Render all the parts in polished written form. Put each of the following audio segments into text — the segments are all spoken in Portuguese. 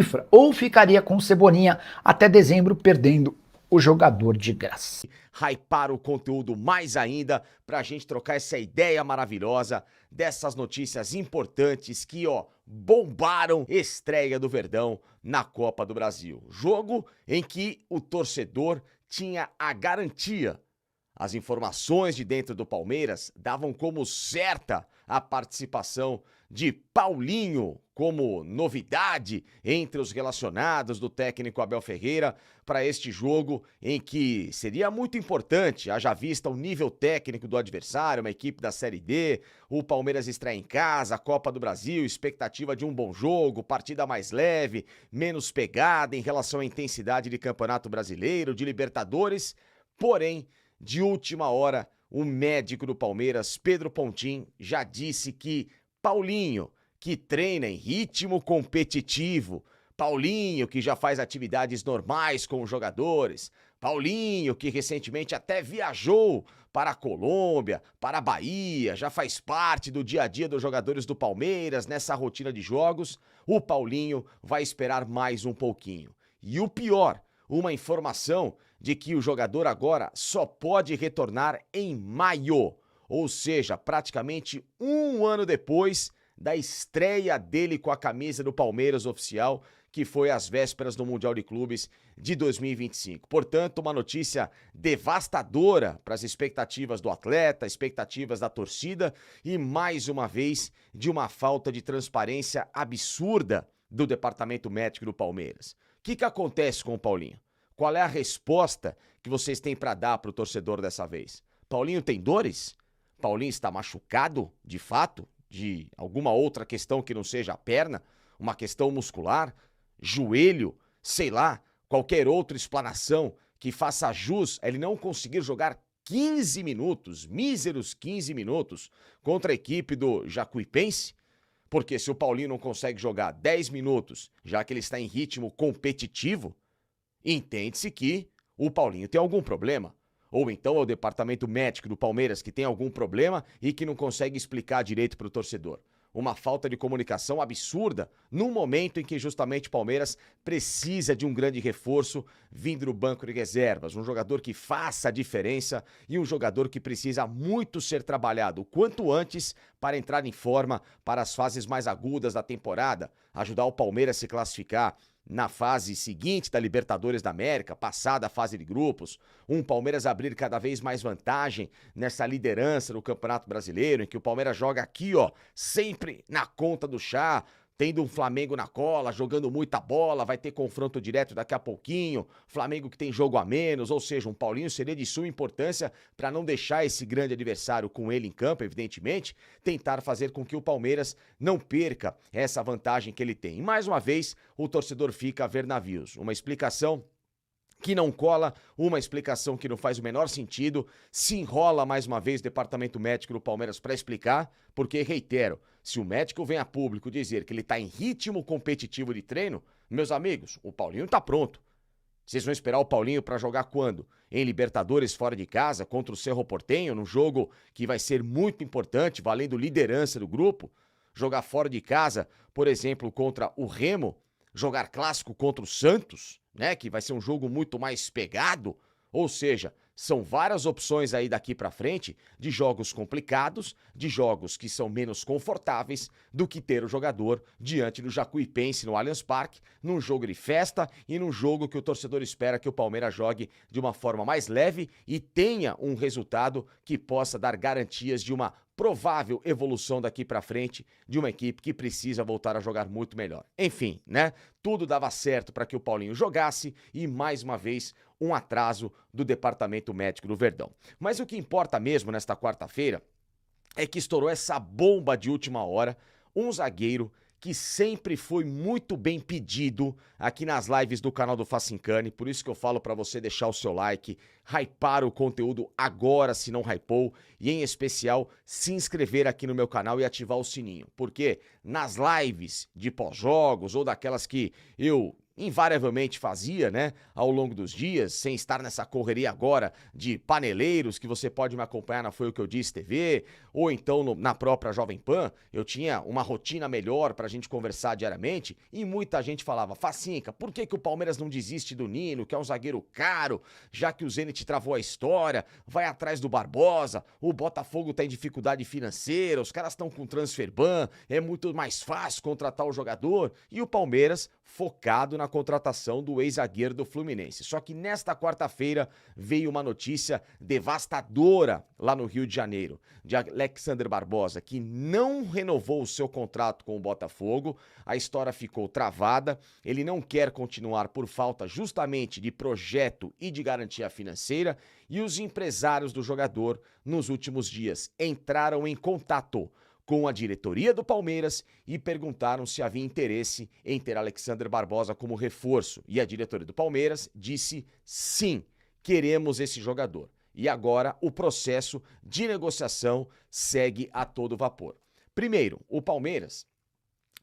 cifra ou ficaria com o Cebolinha até dezembro perdendo o jogador de graça. Hypar o conteúdo mais ainda pra gente trocar essa ideia maravilhosa dessas notícias importantes que, bombaram estreia do Verdão na Copa do Brasil. Jogo em que o torcedor tinha a garantia. As informações de dentro do Palmeiras davam como certa a participação de Paulinho como novidade entre os relacionados do técnico Abel Ferreira para este jogo em que seria muito importante, haja vista o nível técnico do adversário, uma equipe da Série D, o Palmeiras estreia em casa, a Copa do Brasil, expectativa de um bom jogo, partida mais leve, menos pegada em relação à intensidade de Campeonato Brasileiro, de Libertadores, porém, de última hora, o médico do Palmeiras, Pedro Pontin, já disse que Paulinho, que treina em ritmo competitivo, Paulinho, que já faz atividades normais com os jogadores, Paulinho, que recentemente até viajou para a Colômbia, para a Bahia, já faz parte do dia a dia dos jogadores do Palmeiras nessa rotina de jogos, o Paulinho vai esperar mais um pouquinho. E o pior, uma informação de que o jogador agora só pode retornar em maio, ou seja, praticamente um ano depois da estreia dele com a camisa do Palmeiras oficial, que foi às vésperas do Mundial de Clubes de 2025. Portanto, uma notícia devastadora para as expectativas do atleta, expectativas da torcida e, mais uma vez, de uma falta de transparência absurda do departamento médico do Palmeiras. O que acontece com o Paulinho? Qual é a resposta que vocês têm para dar para o torcedor dessa vez? Paulinho tem dores? Paulinho está machucado, de fato, de alguma outra questão que não seja a perna? Uma questão muscular? Joelho? Sei lá, qualquer outra explanação que faça jus a ele não conseguir jogar 15 minutos, míseros 15 minutos, contra a equipe do Jacuipense? Porque se o Paulinho não consegue jogar 10 minutos, já que ele está em ritmo competitivo, entende-se que o Paulinho tem algum problema. Ou então é o departamento médico do Palmeiras que tem algum problema e que não consegue explicar direito para o torcedor. Uma falta de comunicação absurda num momento em que justamente o Palmeiras precisa de um grande reforço vindo do banco de reservas. Um jogador que faça a diferença e um jogador que precisa muito ser trabalhado o quanto antes para entrar em forma para as fases mais agudas da temporada, ajudar o Palmeiras a se classificar na fase seguinte da Libertadores da América, passada a fase de grupos, um Palmeiras abrir cada vez mais vantagem nessa liderança do Campeonato Brasileiro, em que o Palmeiras joga aqui, sempre na conta do chá, tendo um Flamengo na cola, jogando muita bola, vai ter confronto direto daqui a pouquinho, Flamengo que tem jogo a menos, ou seja, um Paulinho seria de suma importância para não deixar esse grande adversário com ele em campo, evidentemente, tentar fazer com que o Palmeiras não perca essa vantagem que ele tem. E mais uma vez, o torcedor fica a ver navios. Uma explicação que não cola, uma explicação que não faz o menor sentido, se enrola mais uma vez o departamento médico do Palmeiras para explicar, porque, reitero, se o médico vem a público dizer que ele está em ritmo competitivo de treino, meus amigos, o Paulinho está pronto. Vocês vão esperar o Paulinho para jogar quando? Em Libertadores fora de casa, contra o Cerro Porteño, num jogo que vai ser muito importante, valendo liderança do grupo? Jogar fora de casa, por exemplo, contra o Remo? Jogar clássico contra o Santos, né, que vai ser um jogo muito mais pegado, ou seja, são várias opções aí daqui pra frente de jogos complicados, de jogos que são menos confortáveis do que ter o jogador diante do Jacuipense no Allianz Parque, num jogo de festa e num jogo que o torcedor espera que o Palmeiras jogue de uma forma mais leve e tenha um resultado que possa dar garantias de uma provável evolução daqui pra frente de uma equipe que precisa voltar a jogar muito melhor. Enfim, né? Tudo dava certo para que o Paulinho jogasse e, mais uma vez, um atraso do departamento médico do Verdão. Mas o que importa mesmo nesta quarta-feira é que estourou essa bomba de última hora, um zagueiro que sempre foi muito bem pedido aqui nas lives do canal do Facincani, por isso que eu falo para você deixar o seu like, hypar o conteúdo agora se não hypou e em especial se inscrever aqui no meu canal e ativar o sininho, porque nas lives de pós-jogos ou daquelas que eu invariavelmente fazia, né, ao longo dos dias, sem estar nessa correria agora de paneleiros, que você pode me acompanhar na Foi o que eu disse TV, ou então na própria Jovem Pan, eu tinha uma rotina melhor pra gente conversar diariamente, e muita gente falava: Facinca, por que o Palmeiras não desiste do Nino, que é um zagueiro caro, já que o Zenit travou a história, vai atrás do Barbosa, o Botafogo tá em dificuldade financeira, os caras estão com transfer ban, é muito mais fácil contratar o jogador, e o Palmeiras focado na contratação do ex-zagueiro do Fluminense. Só que nesta quarta-feira veio uma notícia devastadora lá no Rio de Janeiro, de Alexander Barbosa, que não renovou o seu contrato com o Botafogo, a história ficou travada, ele não quer continuar por falta justamente de projeto e de garantia financeira, e os empresários do jogador, nos últimos dias, entraram em contato com a diretoria do Palmeiras e perguntaram se havia interesse em ter Alexander Barbosa como reforço. E a diretoria do Palmeiras disse sim, queremos esse jogador. E agora o processo de negociação segue a todo vapor. Primeiro, o Palmeiras,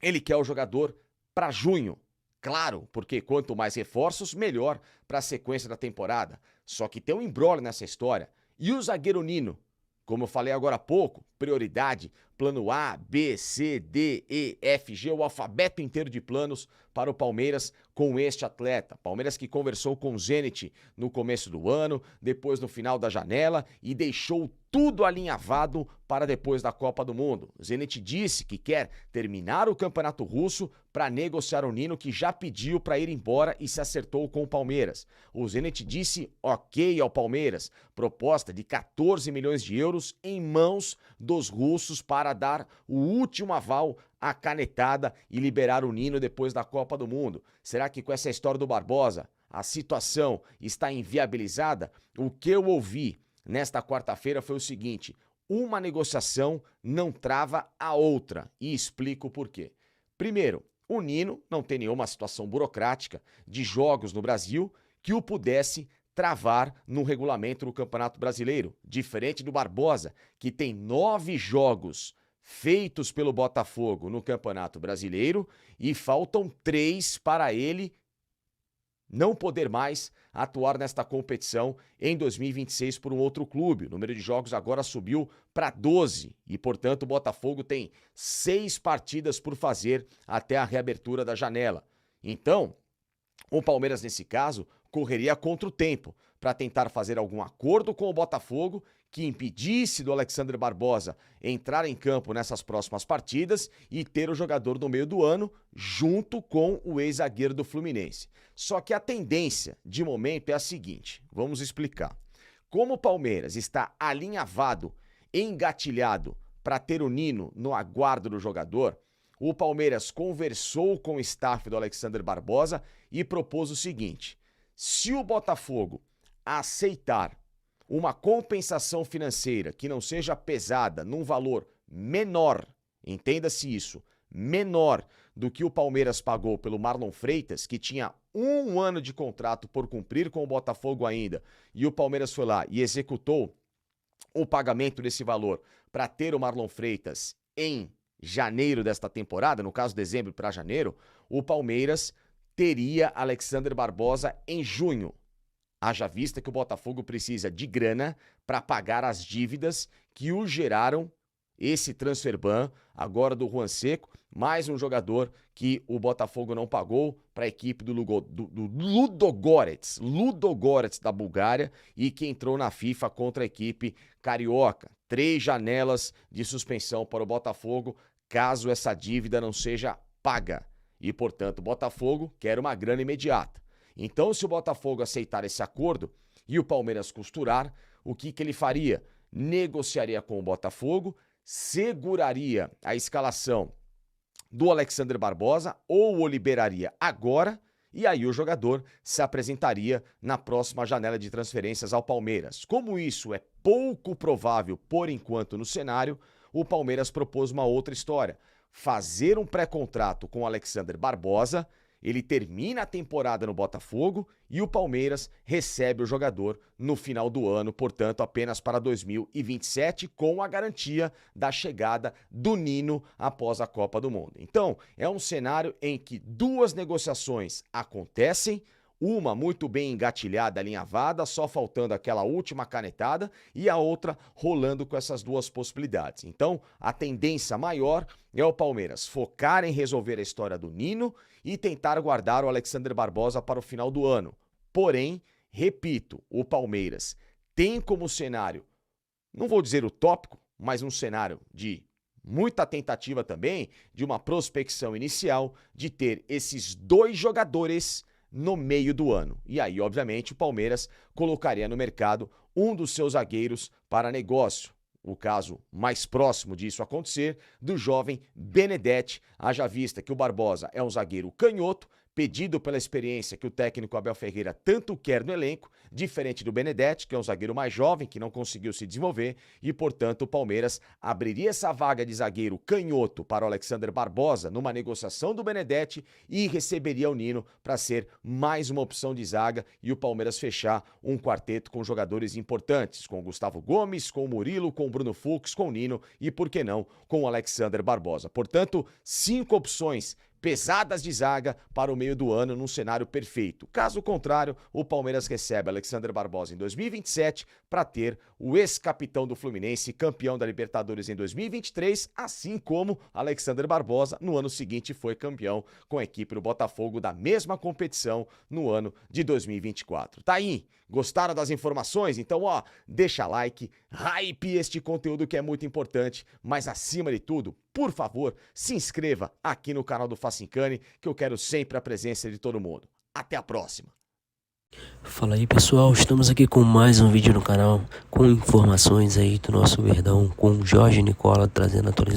ele quer o jogador para junho. Claro, porque quanto mais reforços, melhor para a sequência da temporada. Só que tem um imbróglio nessa história. E o zagueiro Nino? Como eu falei agora há pouco, prioridade, plano A, B, C, D, E, F, G, o alfabeto inteiro de planos para o Palmeiras com este atleta. Palmeiras que conversou com o Zenit no começo do ano, depois no final da janela e deixou tudo alinhavado para depois da Copa do Mundo. O Zenit disse que quer terminar o Campeonato Russo para negociar o Nino, que já pediu para ir embora e se acertou com o Palmeiras. O Zenit disse ok ao Palmeiras, proposta de 14 milhões de euros em mãos dos russos para dar o último aval à canetada e liberar o Nino depois da Copa do Mundo. Será que com essa história do Barbosa a situação está inviabilizada? O que eu ouvi nesta quarta-feira foi o seguinte: uma negociação não trava a outra, e explico por quê. Primeiro, o Nino não tem nenhuma situação burocrática de jogos no Brasil que o pudesse travar no regulamento do Campeonato Brasileiro, diferente do Barbosa, que tem 9 jogos feitos pelo Botafogo no Campeonato Brasileiro e faltam 3 para ele não poder mais atuar nesta competição em 2026 por um outro clube. O número de jogos agora subiu para 12 e, portanto, o Botafogo tem 6 partidas por fazer até a reabertura da janela. Então, o Palmeiras, nesse caso, correria contra o tempo para tentar fazer algum acordo com o Botafogo que impedisse do Alexander Barbosa entrar em campo nessas próximas partidas e ter o jogador no meio do ano junto com o ex-zagueiro do Fluminense. Só que a tendência de momento é a seguinte, vamos explicar. Como o Palmeiras está alinhavado, engatilhado para ter o Nino no aguardo do jogador, o Palmeiras conversou com o staff do Alexander Barbosa e propôs o seguinte: se o Botafogo aceitar uma compensação financeira que não seja pesada num valor menor, entenda-se isso, menor do que o Palmeiras pagou pelo Marlon Freitas, que tinha 1 ano de contrato por cumprir com o Botafogo ainda, e o Palmeiras foi lá e executou o pagamento desse valor para ter o Marlon Freitas em janeiro desta temporada, no caso dezembro para janeiro, o Palmeiras teria Alexander Barbosa em junho. Haja vista que o Botafogo precisa de grana para pagar as dívidas que o geraram esse transfer ban agora do Juan Seco, mais um jogador que o Botafogo não pagou para a equipe do Ludogorets da Bulgária e que entrou na FIFA contra a equipe carioca. 3 janelas de suspensão para o Botafogo caso essa dívida não seja paga. E, portanto, o Botafogo quer uma grana imediata. Então, se o Botafogo aceitar esse acordo e o Palmeiras costurar, o que ele faria? Negociaria com o Botafogo, seguraria a escalação do Alexander Barbosa ou o liberaria agora e aí o jogador se apresentaria na próxima janela de transferências ao Palmeiras. Como isso é pouco provável por enquanto no cenário, o Palmeiras propôs uma outra história: fazer um pré-contrato com o Alexander Barbosa ele termina a temporada no Botafogo e o Palmeiras recebe o jogador no final do ano, portanto apenas para 2027, com a garantia da chegada do Nino após a Copa do Mundo. Então, é um cenário em que duas negociações acontecem, uma muito bem engatilhada, alinhavada, só faltando aquela última canetada, e a outra rolando com essas duas possibilidades. Então, a tendência maior é o Palmeiras focar em resolver a história do Nino e tentar guardar o Alexander Barbosa para o final do ano. Porém, repito, o Palmeiras tem como cenário, não vou dizer utópico, mas um cenário de muita tentativa também, de uma prospecção inicial, de ter esses dois jogadores no meio do ano. E aí, obviamente, o Palmeiras colocaria no mercado um dos seus zagueiros para negócio. O caso mais próximo disso acontecer, do jovem Benedetti, haja vista que o Barbosa é um zagueiro canhoto, pedido pela experiência que o técnico Abel Ferreira tanto quer no elenco, diferente do Benedetti, que é um zagueiro mais jovem, que não conseguiu se desenvolver, e, portanto, o Palmeiras abriria essa vaga de zagueiro canhoto para o Alexander Barbosa numa negociação do Benedetti e receberia o Nino para ser mais uma opção de zaga e o Palmeiras fechar um quarteto com jogadores importantes, com o Gustavo Gomes, com o Murilo, com o Bruno Fux, com o Nino e, por que não, com o Alexander Barbosa. Portanto, 5 opções pesadas de zaga para o meio do ano num cenário perfeito. Caso contrário, o Palmeiras recebe Alexander Barbosa em 2027 para ter o ex-capitão do Fluminense, campeão da Libertadores em 2023, assim como Alexander Barbosa no ano seguinte foi campeão com a equipe do Botafogo da mesma competição no ano de 2024. Tá aí? Gostaram das informações? Então, deixa like, hype este conteúdo que é muito importante, mas acima de tudo, por favor, se inscreva aqui no canal do Facincani, que eu quero sempre a presença de todo mundo. Até a próxima! Fala aí pessoal, estamos aqui com mais um vídeo no canal, com informações aí do nosso Verdão, com Jorge Nicola trazendo atualizações.